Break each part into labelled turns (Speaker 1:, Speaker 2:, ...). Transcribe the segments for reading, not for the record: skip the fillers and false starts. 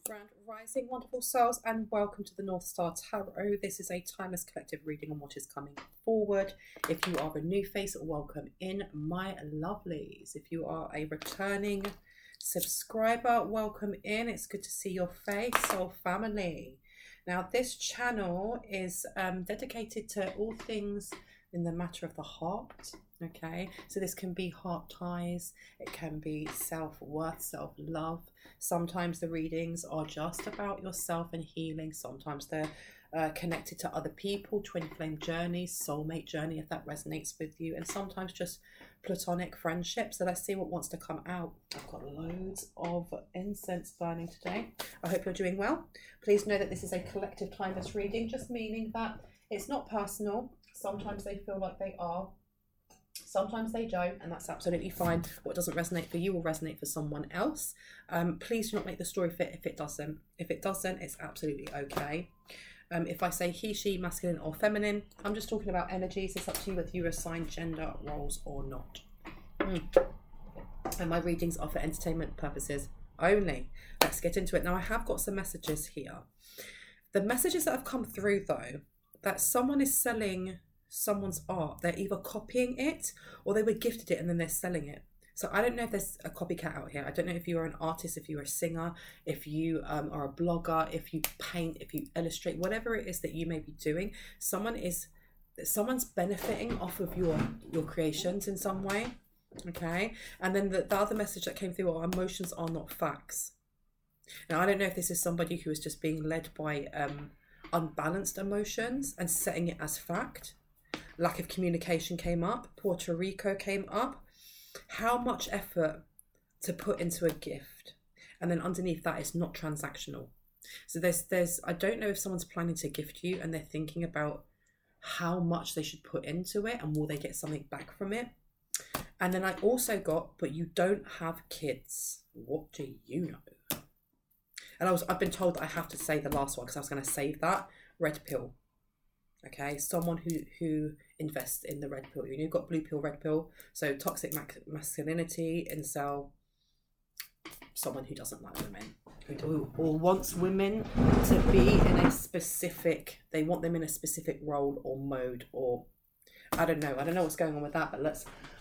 Speaker 1: Grand Rising, wonderful souls, and welcome to the North Star Tarot. This is a timeless collective reading on what is coming forward. If you are a new face, welcome in, my lovelies. If you are a returning subscriber, welcome in. It's good to see your face, soul family. Now, this channel is dedicated to all things in the matter of the heart. Okay, so this can be heart ties, it can be self-worth, self-love. Sometimes the readings are just about yourself and healing. Sometimes they're connected to other people, twin flame journeys, soulmate journey, if that resonates with you. And sometimes just platonic friendship. So let's see what wants to come out. I've got loads of incense burning today. I hope you're doing well. Please know that this is a collective timeless reading, just meaning that it's not personal. Sometimes they feel like they are. Sometimes they don't, and that's absolutely fine. What doesn't resonate for you will resonate for someone else. Please do not make the story fit if it doesn't. If it doesn't, it's absolutely okay. If I say he, she, masculine or feminine, I'm just talking about energies. It's up to you whether you assign gender roles or not. And my readings are for entertainment purposes only. Let's get into it. Now, I have got some messages here. The messages that have come through, though, that someone is selling someone's art. They're either copying it or they were gifted it and then they're selling it. So I don't know if there's a copycat out here. I don't know if you are an artist, if you're a singer, if you are a blogger, if you paint, if you illustrate, whatever it is that you may be doing. Someone's benefiting off of your creations in some way. Okay. And then the other message that came through are emotions are not facts. Now, I don't know if this is somebody who is just being led by unbalanced emotions and setting it as fact. Lack of communication came up. Puerto Rico came up. How much effort to put into a gift, and then underneath that is not transactional. So there's I don't know if someone's planning to gift you and they're thinking about how much they should put into it and will they get something back from it. And then I also got, but you don't have kids. What do you know? And I've been told that I have to say the last one because I was going to save that. Red pill. Okay, someone who invests in the red pill. You've got blue pill, red pill. So toxic masculinity, incel, someone who doesn't like women, or wants women to be in a specific. They want them in a specific role or mode, or I don't know what's going on with that. But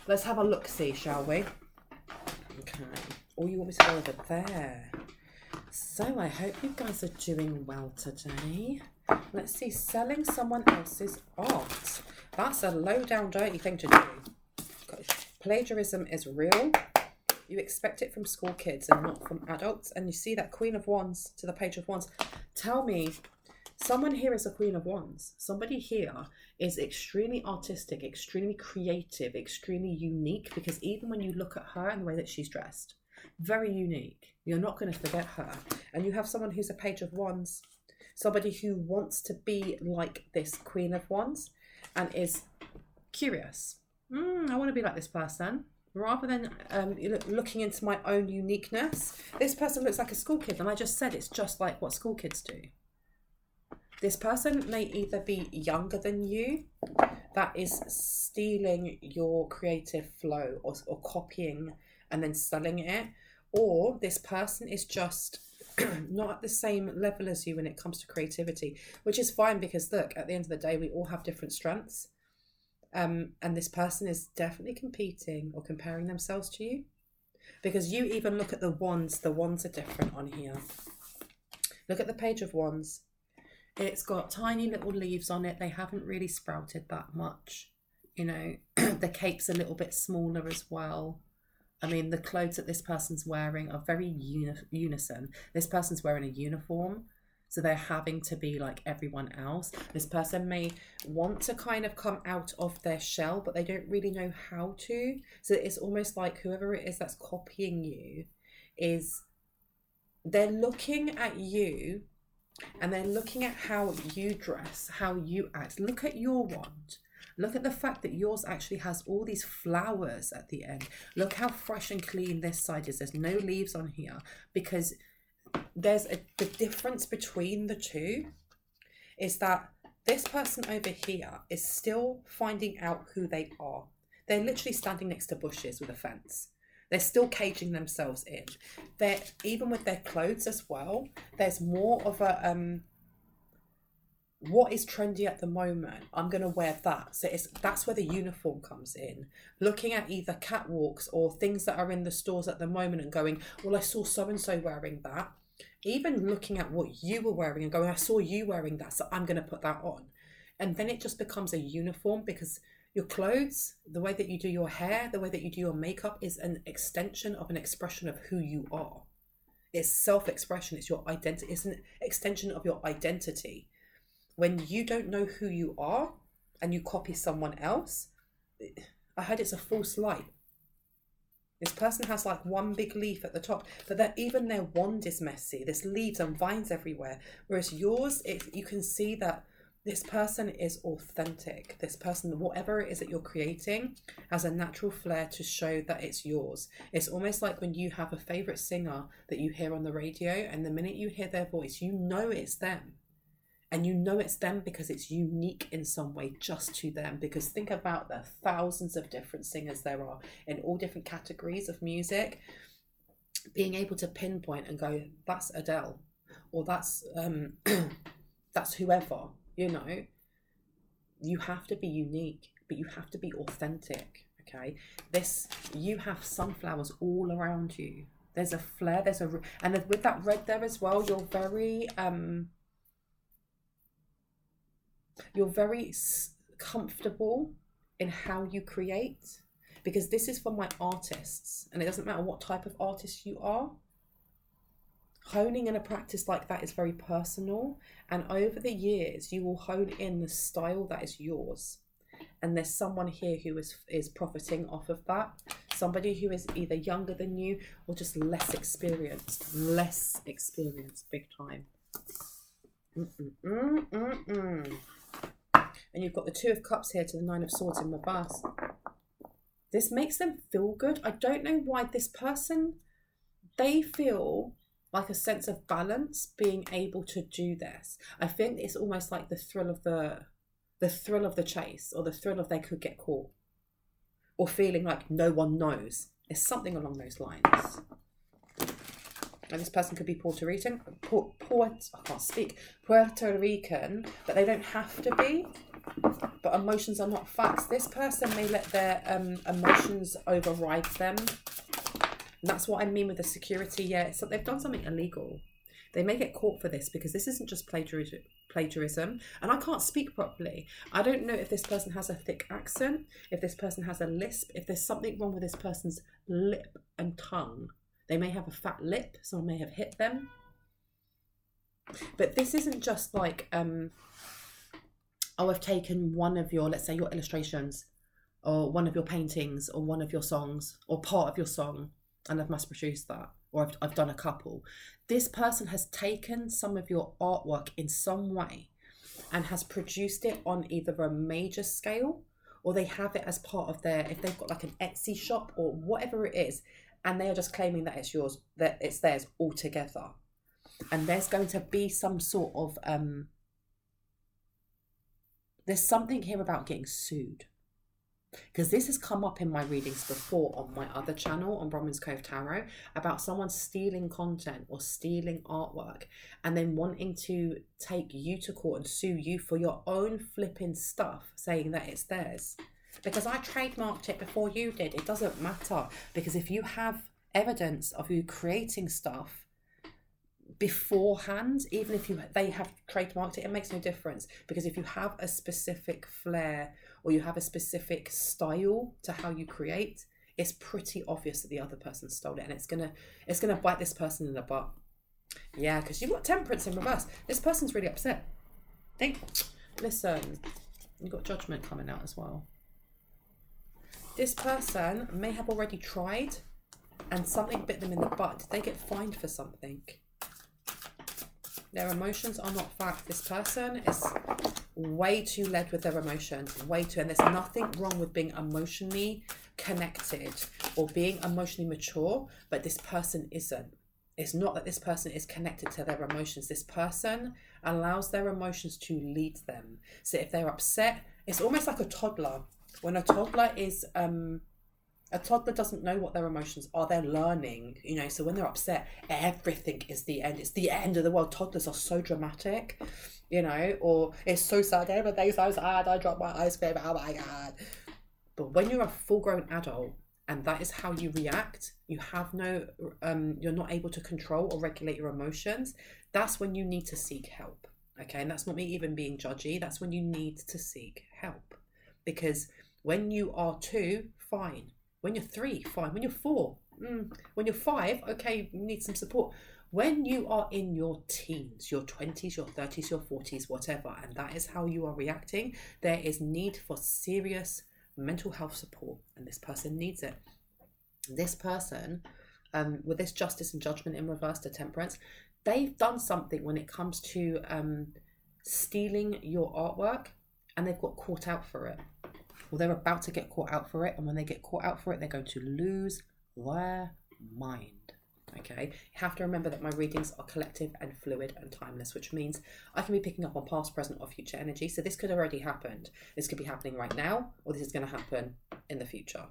Speaker 1: let's have a look, see, shall we? Okay. Or you want me to go over there? So I hope you guys are doing well today. Let's see, selling someone else's art. That's a low down dirty thing to do. Plagiarism is real. You expect it from school kids and not from adults. And you see that Queen of Wands to the Page of Wands. Tell me, someone here is a Queen of Wands. Somebody here is extremely artistic, extremely creative, extremely unique. Because even when you look at her and the way that she's dressed, very unique. You're not going to forget her. And you have someone who's a Page of Wands. Somebody who wants to be like this Queen of Wands and is curious. I want to be like this person. Rather than looking into my own uniqueness, this person looks like a school kid. And I just said it's just like what school kids do. This person may either be younger than you, that is stealing your creative flow or copying and then selling it. Or this person is just not at the same level as you when it comes to creativity, which is fine because look, at the end of the day, we all have different strengths. And this person is definitely competing or comparing themselves to you, because you even look at the wands are different on here. Look at the Page of Wands. It's got tiny little leaves on it. They haven't really sprouted that much. You know, the cape's a little bit smaller as well. I mean, the clothes that this person's wearing are very unison. This person's wearing a uniform, so they're having to be like everyone else. This person may want to kind of come out of their shell, but they don't really know how to. So it's almost like whoever it is that's copying you they're looking at you and they're looking at how you dress, how you act. Look at your wand. Look at the fact that yours actually has all these flowers at the end. Look how fresh and clean this side is. There's no leaves on here because there's the difference between the two is that this person over here is still finding out who they are. They're literally standing next to bushes with a fence. They're still caging themselves in. They're, even with their clothes as well, there's more of a what is trendy at the moment, I'm going to wear that. So that's where the uniform comes in. Looking at either catwalks or things that are in the stores at the moment and going, well, I saw so-and-so wearing that. Even looking at what you were wearing and going, I saw you wearing that, so I'm going to put that on. And then it just becomes a uniform, because your clothes, the way that you do your hair, the way that you do your makeup is an extension of an expression of who you are. It's self-expression. It's your identity. It's an extension of your identity. When you don't know who you are and you copy someone else, I heard it's a false light. This person has like one big leaf at the top, but that even their wand is messy. There's leaves and vines everywhere. Whereas yours, you can see that this person is authentic. This person, whatever it is that you're creating, has a natural flair to show that it's yours. It's almost like when you have a favorite singer that you hear on the radio, and the minute you hear their voice, you know it's them. And you know it's them because it's unique in some way just to them. Because think about the thousands of different singers there are in all different categories of music. Being able to pinpoint and go, that's Adele, or that's that's whoever, you know. You have to be unique, but you have to be authentic, okay? You have sunflowers all around you. There's a flare, and with that red there as well, you're very comfortable in how you create, because this is for my artists, and it doesn't matter what type of artist you are. Honing in a practice like that is very personal, and over the years you will hone in the style that is yours. And there's someone here who is profiting off of that. Somebody who is either younger than you or just less experienced, big time. And you've got the Two of Cups here to the Nine of Swords in reverse. This makes them feel good. I don't know why this person, they feel like a sense of balance being able to do this. I think it's almost like the thrill of the chase, or the thrill of they could get caught, or feeling like no one knows. It's something along those lines. And this person could be Puerto Rican, Puerto Rican, but they don't have to be. But emotions are not facts. This person may let their emotions override them. And that's what I mean with the security. Yeah, so they've done something illegal. They may get caught for this, because this isn't just plagiarism. And I can't speak properly. I don't know if this person has a thick accent, if this person has a lisp, if there's something wrong with this person's lip and tongue. They may have a fat lip, someone may have hit them. But this isn't just like, I've taken one of your, let's say your illustrations, or one of your paintings, or one of your songs, or part of your song, and I've mass produced that, or I've done a couple. This person has taken some of your artwork in some way and has produced it on either a major scale, or they have it as part of if they've got like an Etsy shop or whatever it is, and they are just claiming that it's yours, that it's theirs altogether. And there's going to be some sort of, there's something here about getting sued. Because this has come up in my readings before on my other channel, on Brahman's Cove Tarot, about someone stealing content or stealing artwork and then wanting to take you to court and sue you for your own flipping stuff, saying that it's theirs. Because I trademarked it before you did. It doesn't matter. Because if you have evidence of you creating stuff beforehand, even if they have trademarked it, it makes no difference. Because if you have a specific flair or you have a specific style to how you create, it's pretty obvious that the other person stole it, and it's gonna bite this person in the butt. Yeah, because you've got Temperance in reverse. This person's really upset. Listen, you've got Judgment coming out as well. This person may have already tried and something bit them in the butt. Did they get fined for something? Their emotions are not fact. This person is way too led with their emotions. And there's nothing wrong with being emotionally connected or being emotionally mature, but this person isn't. It's not that this person is connected to their emotions. This person allows their emotions to lead them. So if they're upset, it's almost like a toddler. When a toddler is A toddler doesn't know what their emotions are. They're learning, so when they're upset, everything is the end. It's the end of the world. Toddlers are so dramatic, or it's so sad. Everything's so sad. I dropped my ice cream. Oh my God. But when you're a full-grown adult and that is how you react, you have no, you're not able to control or regulate your emotions. That's when you need to seek help. Okay. And that's not me even being judgy. That's when you need to seek help, because when you are 2, fine. When you're 3, fine. When you're 4, when you're 5, okay, you need some support. When you are in your teens, your 20s, your 30s, your 40s, whatever, and that is how you are reacting, there is need for serious mental health support, and this person needs it. This person, with this justice and judgment in reverse to temperance, they've done something when it comes to stealing your artwork, and they've got caught out for it. Well, they're about to get caught out for it, and when they get caught out for it, they're going to lose their mind. Okay, you have to remember that my readings are collective and fluid and timeless, which means I can be picking up on past, present, or future energy. So this could have already happened. This could be happening right now, or this is going to happen in the future.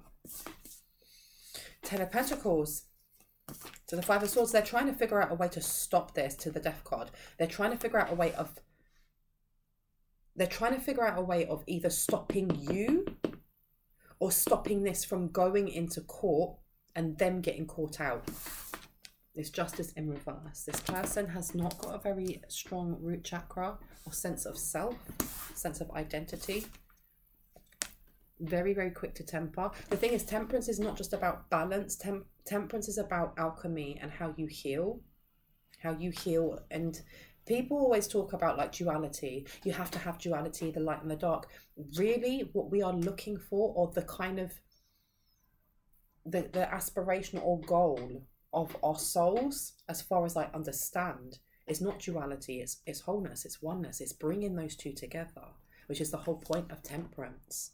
Speaker 1: 10 of Pentacles. To the 5 of Swords, they're trying to figure out a way to stop this, to the Death card. They're trying to figure out a way of either stopping you or stopping this from going into court and them getting caught out. This justice in reverse. This person has not got a very strong root chakra or sense of self, sense of identity. Very, very quick to temper. The thing is, temperance is not just about balance. Temperance is about alchemy and how you heal. And people always talk about like duality. You have to have duality, the light and the dark. Really, what we are looking for, or the kind of the aspiration or goal of our souls, as far as I understand, is not duality. It's wholeness. It's oneness. It's bringing those two together, which is the whole point of temperance.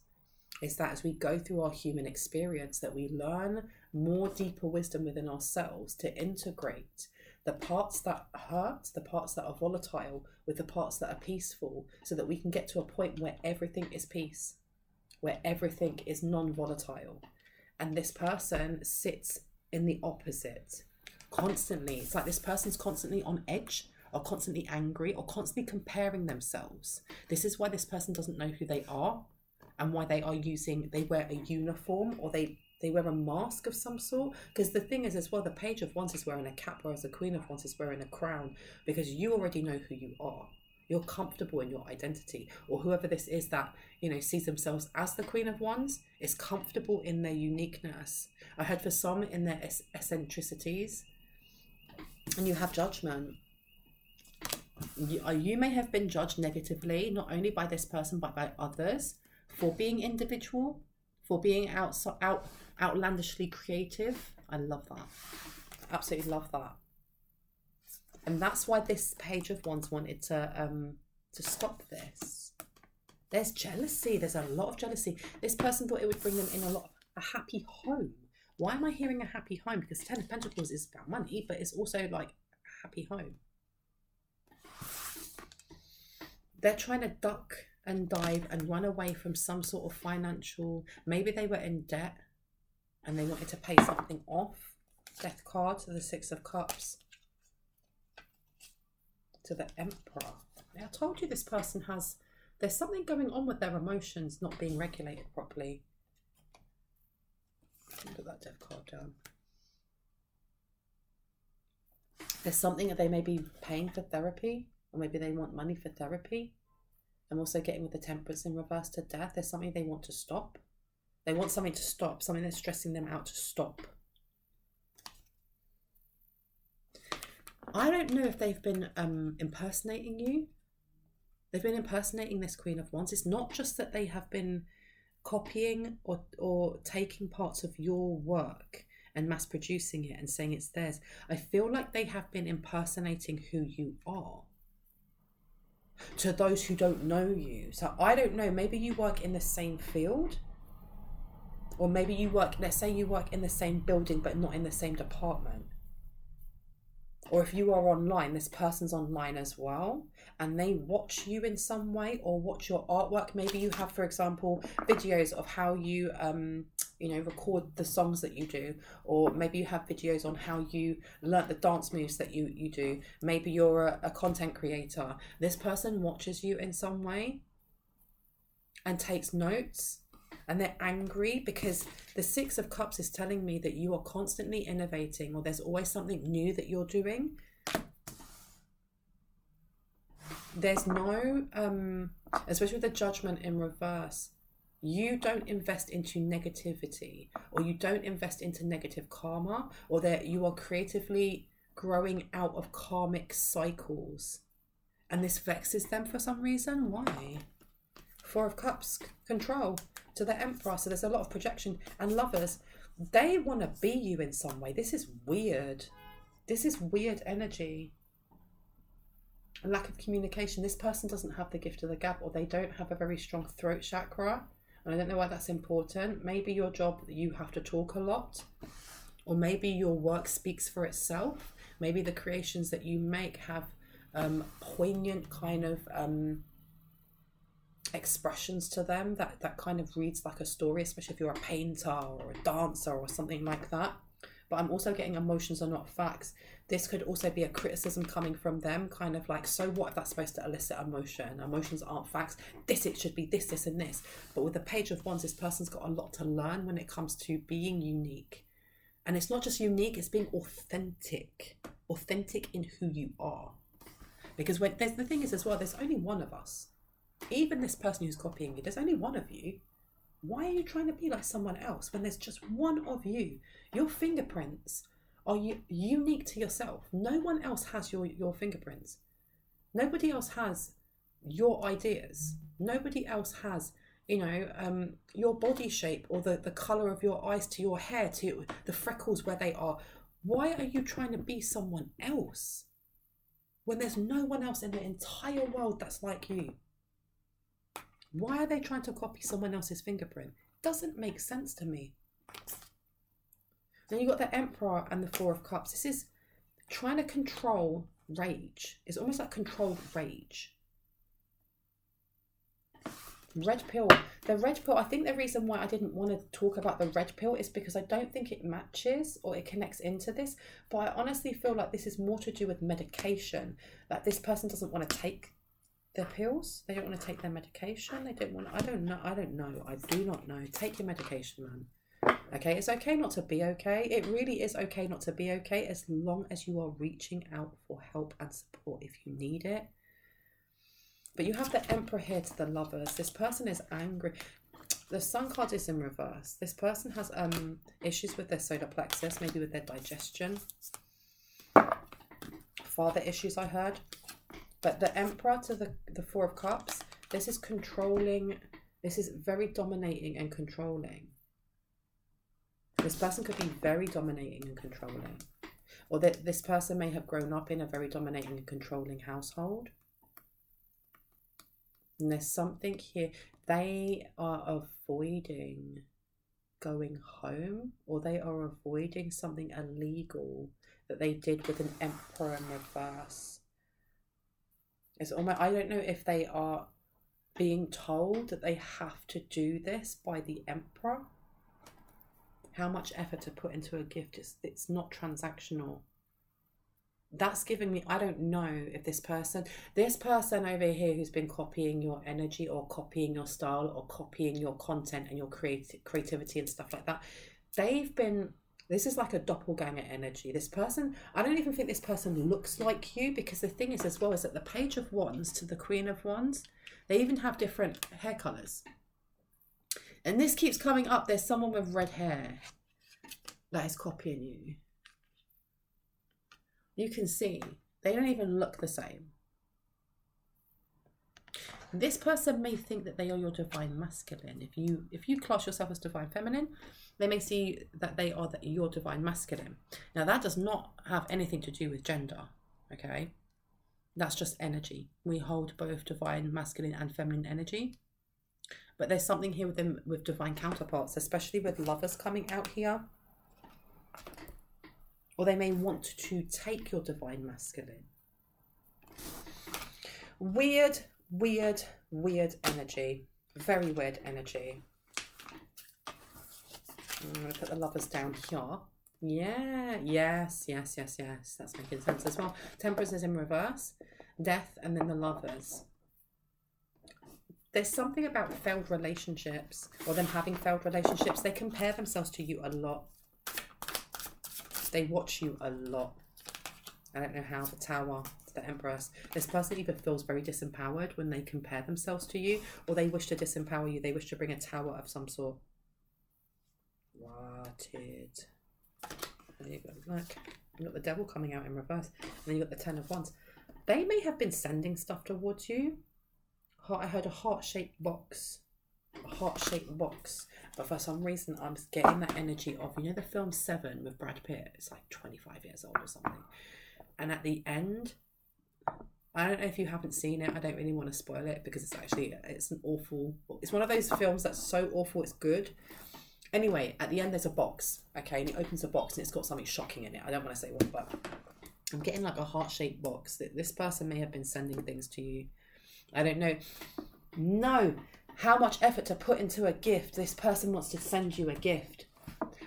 Speaker 1: Is that as we go through our human experience, that we learn more deeper wisdom within ourselves to integrate the parts that hurt, the parts that are volatile, with the parts that are peaceful, so that we can get to a point where everything is peace, where everything is non-volatile. And this person sits in the opposite constantly. It's like this person's constantly on edge, or constantly angry, or constantly comparing themselves. This is why this person doesn't know who they are, and why they wear a uniform, or they wear a mask of some sort. Because the thing is as well, the Page of Wands is wearing a cap, whereas the Queen of Wands is wearing a crown, because you already know who you are. You're comfortable in your identity. Or whoever this is that, sees themselves as the Queen of Wands is comfortable in their uniqueness. I heard for some in their eccentricities. And you have judgment. You may have been judged negatively, not only by this person, but by others, for being individual, for being outlandishly creative. I love that. Absolutely love that. And that's why this Page of Wands wanted to stop this. There's jealousy. There's a lot of jealousy. This person thought it would bring them in a happy home. Why am I hearing a happy home? Because 10 of Pentacles is about money, but it's also like a happy home. They're trying to duck and dive and run away from some sort of financial, maybe they were in debt and they wanted to pay something off. Death card to the 6 of Cups, to the Emperor. I told you this person there's something going on with their emotions not being regulated properly. Put that Death card down. There's something that they may be paying for therapy, or maybe they want money for therapy. I'm also getting with the Temperance in reverse to Death. There's something they want to stop. They want something to stop, something that's stressing them out to stop. I don't know if they've been impersonating you. They've been impersonating this Queen of Wands. It's not just that they have been copying or taking parts of your work and mass producing it and saying it's theirs. I feel like they have been impersonating who you are to those who don't know you. So I don't know, maybe you work in the same field, or maybe you work, let's say you work in the same building but not in the same department. Or if you are online, this person's online as well, and they watch you in some way or watch your artwork. Maybe you have, for example, videos of how you, record the songs that you do, or maybe you have videos on how you learnt the dance moves that you do. Maybe you're a content creator. This person watches you in some way and takes notes. And they're angry because the Six of Cups is telling me that you are constantly innovating, or there's always something new that you're doing. There's no, especially with the Judgment in reverse, you don't invest into negativity, or you don't invest into negative karma, or that you are creatively growing out of karmic cycles. And this vexes them for some reason. Why? Four of Cups, control to the Emperor. So there's a lot of projection. And Lovers, they want to be you in some way. This is weird. This is weird energy. A lack of communication. This person doesn't have the gift of the gab, or they don't have a very strong throat chakra. And I don't know why that's important. Maybe your job, you have to talk a lot. Or maybe your work speaks for itself. Maybe the creations that you make have poignant kind of expressions to them that kind of reads like a story, especially if you're a painter or a dancer or something like that. But I'm also getting emotions are not facts. This could also be a criticism coming from them, kind of like, so what if that's supposed to elicit emotion? Emotions aren't facts. It should be this and this. But with the Page of Wands, this person's got a lot to learn when it comes to being unique. And it's not just unique, it's being authentic in who you are. Because when the thing is as well, there's only one of us. Even this person who's copying you, there's only one of you. Why are you trying to be like someone else when there's just one of you? Your fingerprints are unique to yourself. No one else has your fingerprints. Nobody else has your ideas. Nobody else has, your body shape, or the colour of your eyes, to your hair, to the freckles where they are. Why are you trying to be someone else when there's no one else in the entire world that's like you? Why are they trying to copy someone else's fingerprint? Doesn't make sense to me. Then you got the Emperor and the Four of Cups. This is trying to control rage. It's almost like controlled rage. Red pill. The red pill, I think the reason why I didn't want to talk about the red pill is because I don't think it matches or it connects into this. But I honestly feel like this is more to do with medication. That this person doesn't want to take their pills. They don't want to take their medication. They don't want. I don't know. I do not know. Take your medication, man. Okay, it's okay not to be okay. It really is okay not to be okay, as long as you are reaching out for help and support if you need it. But you have the Emperor here to the Lovers. This person is angry. The Sun card is in reverse. This person has issues with their solar plexus, maybe with their digestion. Father issues, I heard. But the Emperor to the Four of Cups, this is controlling. This is very dominating and controlling. This person could be very dominating and controlling. Or that this person may have grown up in a very dominating and controlling household. And there's something here. They are avoiding going home, or they are avoiding something illegal that they did with an Emperor in reverse. It's almost, I don't know if they are being told that they have to do this by the Emperor. How much effort to put into a gift. It's not transactional. That's giving me, I don't know if this person over here who's been copying your energy or copying your style or copying your content and your creativity and stuff like that, this is like a doppelganger energy. This person, I don't even think this person looks like you, because the thing is as well is that the Page of Wands to the Queen of Wands, they even have different hair colours. And this keeps coming up. There's someone with red hair that is copying you. You can see they don't even look the same. This person may think that they are your divine masculine. If you class yourself as divine feminine, they may see that they are your divine masculine. Now that does not have anything to do with gender, okay? That's just energy. We hold both divine masculine and feminine energy. But there's something here with them with divine counterparts, especially with Lovers coming out here. or they may want to take your divine masculine. Weird energy. Very weird energy. I'm going to put the Lovers down here. Yeah, yes. That's making sense as well. Temperance is in reverse. Death, and then the Lovers. There's something about failed relationships, or them having failed relationships. They compare themselves to you a lot. They watch you a lot. I don't know how. The Tower, the Empress. This person either feels very disempowered when they compare themselves to you, or they wish to disempower you. They wish to bring a tower of some sort. Rotted. There you go. Look, you've got the Devil coming out in reverse, and then you've got the Ten of Wands. They may have been sending stuff towards you. I heard a heart-shaped box. A heart-shaped box. But for some reason, I'm getting that energy of, you know, the film Seven with Brad Pitt? It's like 25 years old or something. And at the end, I don't know if you haven't seen it. I don't really want to spoil it because it's an awful... It's one of those films that's so awful it's good. Anyway, at the end, there's a box. Okay, and it opens a box and it's got something shocking in it. I don't want to say what, but I'm getting like a heart-shaped box. That this person may have been sending things to you. I don't know how much effort to put into a gift. This person wants to send you a gift,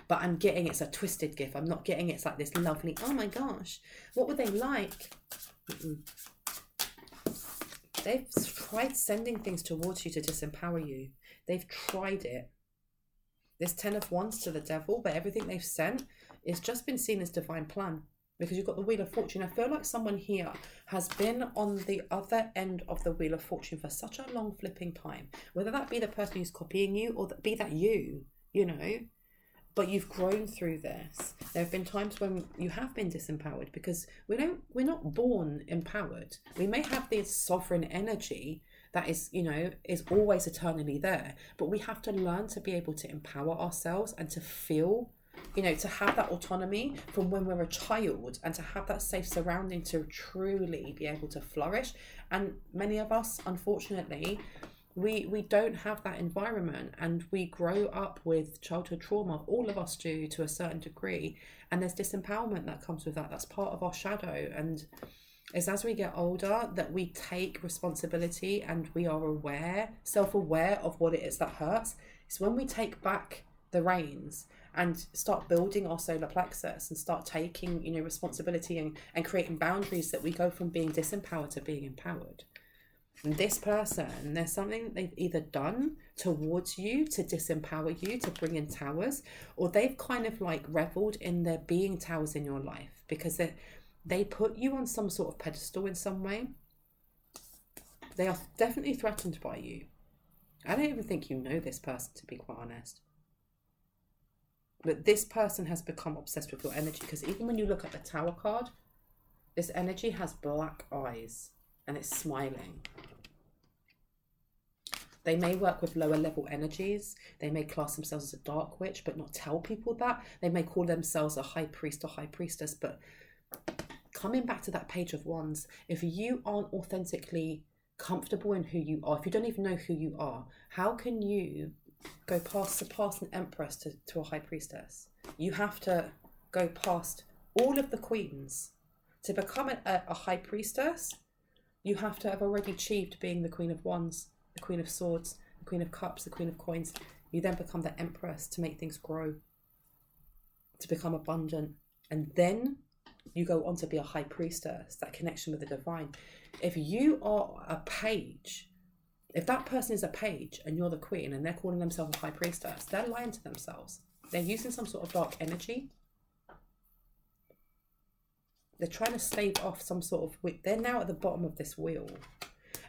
Speaker 1: but I'm getting it's a twisted gift. I'm not getting it's like this lovely, oh my gosh, what would they like? They've tried sending things towards you to disempower you. They've tried it. This Ten of Wands to the Devil, but everything they've sent is just been seen as divine plan. Because you've got the Wheel of Fortune. I feel like someone here has been on the other end of the Wheel of Fortune for such a long flipping time. Whether that be the person who's copying you or be that you know. But you've grown through this. There have been times when you have been disempowered because we're not born empowered. We may have this sovereign energy that is, you know, is always eternally there. But we have to learn to be able to empower ourselves and to feel, you know, to have that autonomy from when we're a child and to have that safe surrounding to truly be able to flourish. And many of us, unfortunately, we don't have that environment, and we grow up with childhood trauma. All of us do to a certain degree, and there's disempowerment that comes with that. That's part of our shadow. And it's as we get older that we take responsibility and we are self-aware of what it is that hurts. It's when we take back the reins and start building our solar plexus and start taking, you know, responsibility and creating boundaries that we go from being disempowered to being empowered. And this person, there's something they've either done towards you to disempower you, to bring in towers, or they've kind of like reveled in there being towers in your life because they put you on some sort of pedestal in some way. They are definitely threatened by you. I don't even think you know this person, to be quite honest. But this person has become obsessed with your energy because even when you look at the Tower card, this energy has black eyes and it's smiling. They may work with lower level energies. They may class themselves as a dark witch, but not tell people that. They may call themselves a high priest or high priestess. But coming back to that Page of Wands, if you aren't authentically comfortable in who you are, if you don't even know who you are, how can you surpass an empress to a high priestess? You have to go past all of the queens. To become a high priestess, you have to have already achieved being the Queen of Wands, the Queen of Swords, the Queen of Cups, the Queen of Coins. You then become the empress to make things grow, to become abundant. And then you go on to be a high priestess, that connection with the divine. If you are a page, if that person is a page and you're the queen and they're calling themselves a high priestess, they're lying to themselves. They're using some sort of dark energy. They're trying to stave off some sort of... They're now at the bottom of this wheel.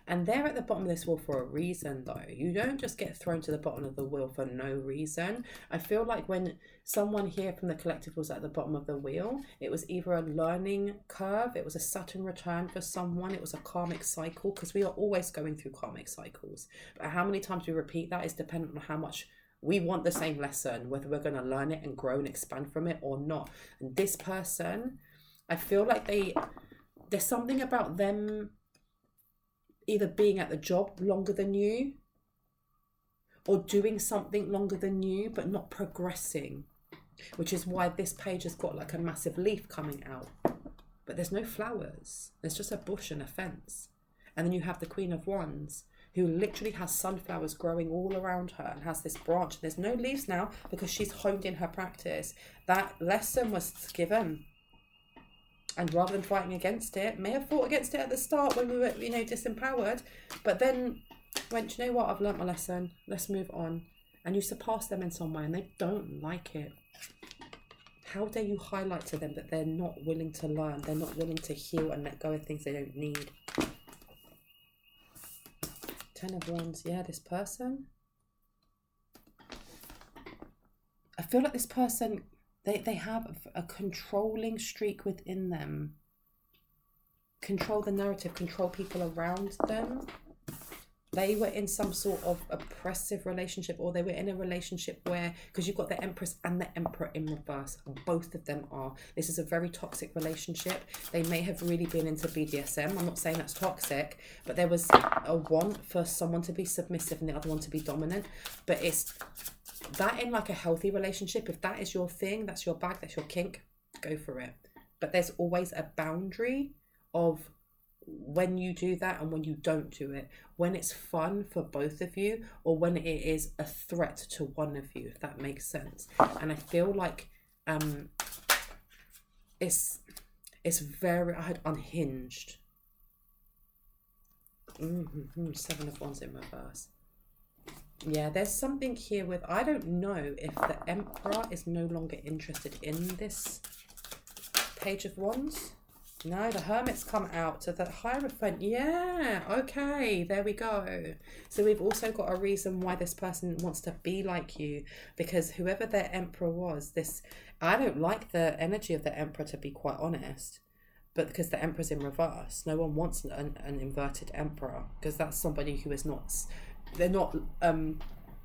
Speaker 1: And they're at the bottom of this wheel for a reason, though. You don't just get thrown to the bottom of the wheel for no reason. I feel like when someone here from the collective was at the bottom of the wheel, it was either a learning curve, it was a Saturn return for someone, it was a karmic cycle, because we are always going through karmic cycles. But how many times we repeat that is dependent on how much we want the same lesson, whether we're going to learn it and grow and expand from it or not. And this person, I feel like there's something about them either being at the job longer than you or doing something longer than you but not progressing. which is why this page has got like a massive leaf coming out. But there's no flowers. There's just a bush and a fence. And then you have the Queen of Wands, who literally has sunflowers growing all around her and has this branch. There's no leaves now because she's honed in her practice. That lesson was given. And rather than fighting against it, may have fought against it at the start when we were, you know, disempowered. But then went, you know what, I've learnt my lesson. Let's move on. And you surpass them in some way and they don't like it. How dare you highlight to them that they're not willing to learn, they're not willing to heal and let go of things they don't need. Ten of Wands, yeah, this person. I feel like this person, they have a controlling streak within them. Control the narrative, control people around them. They were in some sort of oppressive relationship, or they were in a relationship where, because you've got the Empress and the Emperor in reverse, both of them are. This is a very toxic relationship. They may have really been into BDSM. I'm not saying that's toxic, but there was a want for someone to be submissive and the other one to be dominant. But it's that in like a healthy relationship. If that is your thing, that's your bag, that's your kink, go for it. But there's always a boundary of when you do that and when you don't do it, when it's fun for both of you or when it is a threat to one of you, if that makes sense. And I feel like it's very, I had unhinged. Seven of Wands in reverse. Yeah, there's something here with, I don't know if the Emperor is no longer interested in this Page of Wands. No, the Hermit's come out. So the Hierophant, yeah, okay, there we go. So we've also got a reason why this person wants to be like you, because whoever their Emperor was, I don't like the energy of the Emperor, to be quite honest, but because the Emperor's in reverse, no one wants an inverted Emperor, because that's somebody who is not, they're not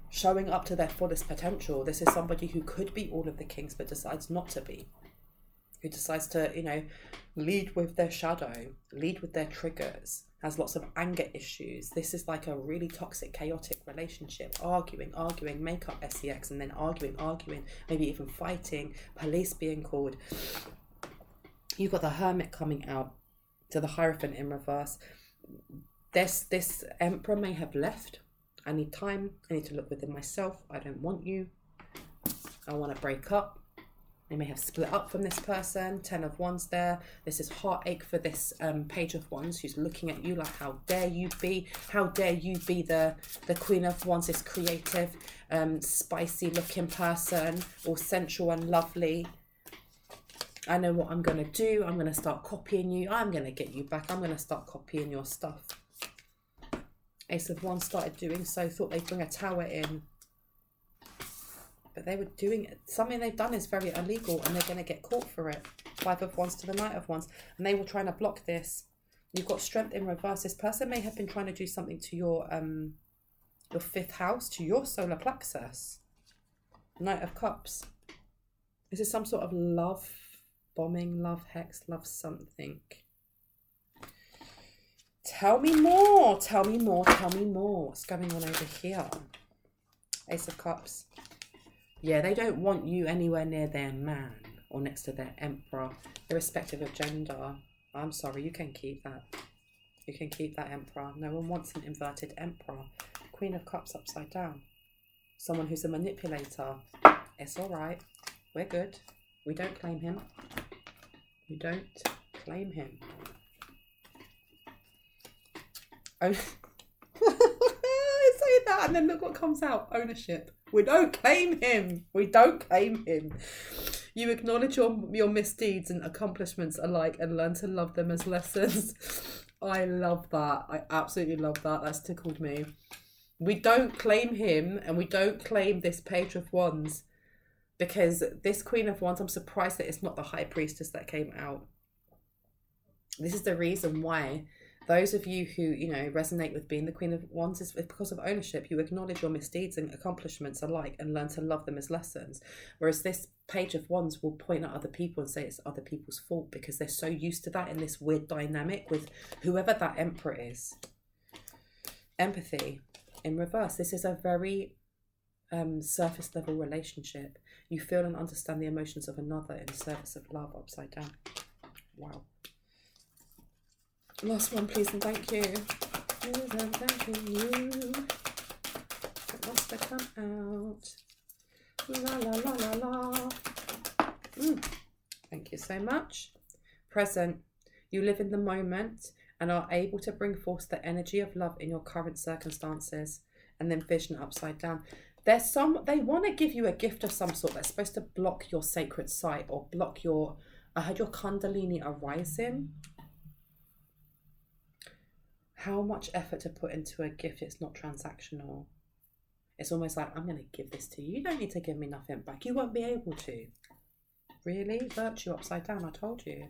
Speaker 1: showing up to their fullest potential. This is somebody who could be all of the kings, but decides not to be. Who decides to, you know, lead with their shadow, lead with their triggers, has lots of anger issues. This is like a really toxic, chaotic relationship. Arguing, make up sex, and then arguing, maybe even fighting, police being called. You've got the Hermit coming out to the Hierophant in reverse. This Emperor may have left. I need time. I need to look within myself. I don't want you. I want to break up. They may have split up from this person. 10 of Wands there. This is heartache for this Page of Wands who's looking at you like, how dare you be? How dare you be the Queen of Wands, this creative, spicy looking person, all sensual and lovely. I know what I'm going to do. I'm going to start copying you. I'm going to get you back. I'm going to start copying your stuff. Ace of Wands started doing so. Thought they'd bring a tower in. But they were doing it. Something they've done is very illegal and they're going to get caught for it. 5 of Wands to the Knight of Wands. And they were trying to block this. You've got Strength in reverse. This person may have been trying to do something to your 5th house, to your solar plexus. Knight of Cups. This is some sort of love bombing, love hex, love something. Tell me more. Tell me more. Tell me more. What's going on over here? Ace of Cups. Yeah, they don't want you anywhere near their man or next to their Emperor, irrespective of gender. I'm sorry, you can keep that. You can keep that Emperor. No one wants an inverted Emperor. Queen of Cups upside down. Someone who's a manipulator. It's all right. We're good. We don't claim him. We don't claim him. Oh, I say that and then look what comes out. Ownership. We don't claim him. We don't claim him. You acknowledge your misdeeds and accomplishments alike and learn to love them as lessons. I love that. I absolutely love that. That's tickled me. We don't claim him and we don't claim this Page of Wands, because this Queen of Wands, I'm surprised that it's not the High Priestess that came out. This is the reason why those of you who, you know, resonate with being the Queen of Wands is because of ownership. You acknowledge your misdeeds and accomplishments alike and learn to love them as lessons. Whereas this Page of Wands will point at other people and say it's other people's fault because they're so used to that in this weird dynamic with whoever that Emperor is. Empathy in reverse. This is a very surface level relationship. You feel and understand the emotions of another in service of love, upside down. Wow. Last one, please and thank you. Please and thanking you. It wants to come out. La la la la la. Thank you so much. Present. You live in the moment and are able to bring forth the energy of love in your current circumstances. And then vision upside down. They want to give you a gift of some sort that's supposed to block your sacred site or block your, I heard your Kundalini arising. How much effort to put into a gift, it's not transactional. It's almost like, I'm going to give this to you. You don't need to give me nothing back. You won't be able to. Really? Virtue upside down, I told you.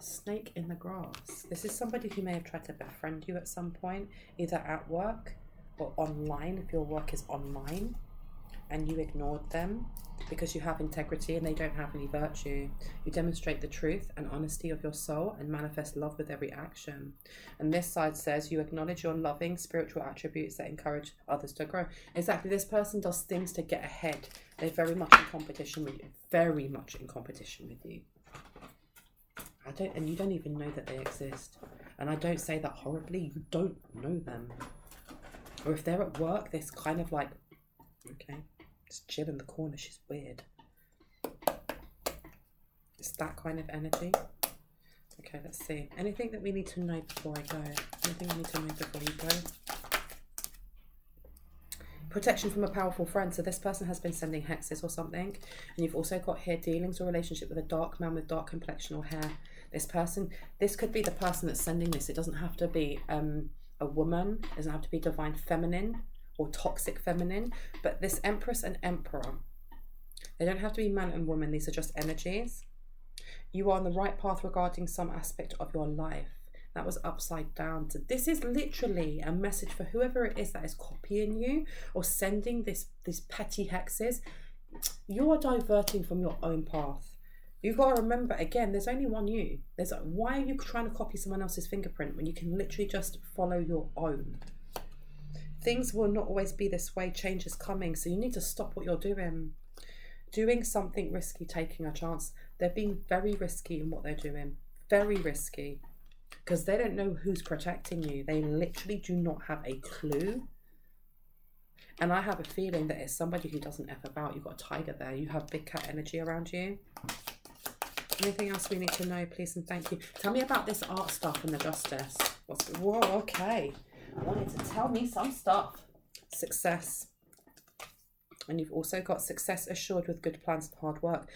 Speaker 1: Snake in the grass. This is somebody who may have tried to befriend you at some point, either at work or online, if your work is online, and you ignored them because you have integrity and they don't have any virtue. You demonstrate the truth and honesty of your soul and manifest love with every action. And this side says you acknowledge your loving spiritual attributes that encourage others to grow. Exactly. This person does things to get ahead. They're very much in competition with you. Very much in competition with you. And you don't even know that they exist. And I don't say that horribly. You don't know them. Or if they're at work, this kind of like, okay, just chill in the corner. She's weird. It's that kind of energy. Okay, let's see. Anything that we need to know before I go? Anything we need to know before you go? Protection from a powerful friend. So this person has been sending hexes or something. And you've also got here dealings or relationship with a dark man with dark complexion or hair. This could be the person that's sending this. It doesn't have to be a woman. It doesn't have to be divine feminine or toxic feminine. But this Empress and Emperor, they don't have to be man and woman. These are just energies. You are on the right path regarding some aspect of your life. That was upside down. So this is literally a message for whoever it is that is copying you or sending these petty hexes. You are diverting from your own path. You've got to remember, again, there's only one you. Why are you trying to copy someone else's fingerprint when you can literally just follow your own? Things will not always be this way. Change is coming. So you need to stop what you're doing. Doing something risky, taking a chance. They're being very risky in what they're doing. Very risky. Because they don't know who's protecting you. They literally do not have a clue. And I have a feeling that it's somebody who doesn't F about. You've got a tiger there. You have big cat energy around you. Anything else we need to know, please and thank you. Tell me about this art stuff and the justice. Whoa, okay. I wanted to tell me some stuff. Success. And you've also got success assured with good plans and hard work.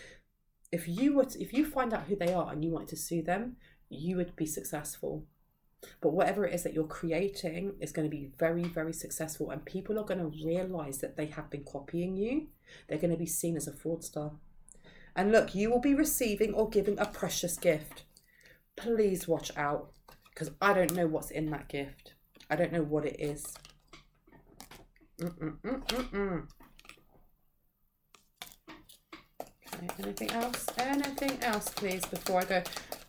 Speaker 1: If you find out who they are and you wanted to sue them, you would be successful. But whatever it is that you're creating is going to be very, very successful. And people are going to realize that they have been copying you. They're going to be seen as a fraudster. And look, you will be receiving or giving a precious gift. Please watch out, because I don't know what's in that gift. I don't know what it is. Okay, anything else? Anything else, please, before I go?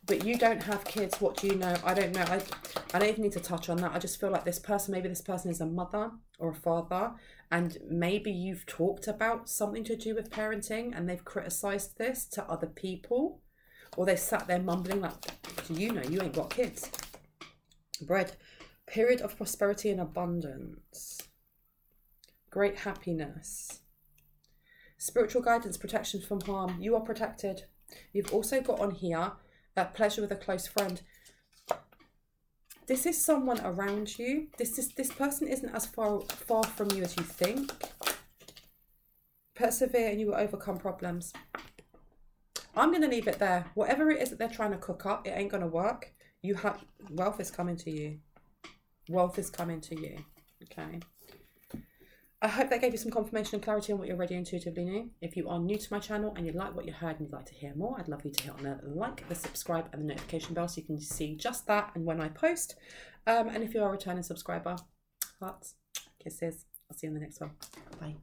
Speaker 1: But you don't have kids. What do you know? I don't know. I don't even need to touch on that. I just feel like maybe this person is a mother or a father, and maybe you've talked about something to do with parenting and they've criticized this to other people, or they sat there mumbling like, do you know you ain't got kids? Bread. Period of prosperity and abundance. Great happiness. Spiritual guidance, protection from harm. You are protected. You've also got on here pleasure with a close friend. This is someone around you. This person isn't as far from you as you think. Persevere and you will overcome problems. I'm going to leave it there. Whatever it is that they're trying to cook up, it ain't going to work. Wealth is coming to you. Wealth is coming to you. Okay. I hope that gave you some confirmation and clarity on what you already intuitively knew. If you are new to my channel and you like what you heard and you'd like to hear more, I'd love you to hit on the like, the subscribe and the notification bell so you can see just that and when I post. And if you are a returning subscriber, hearts, kisses. I'll see you in the next one. Bye.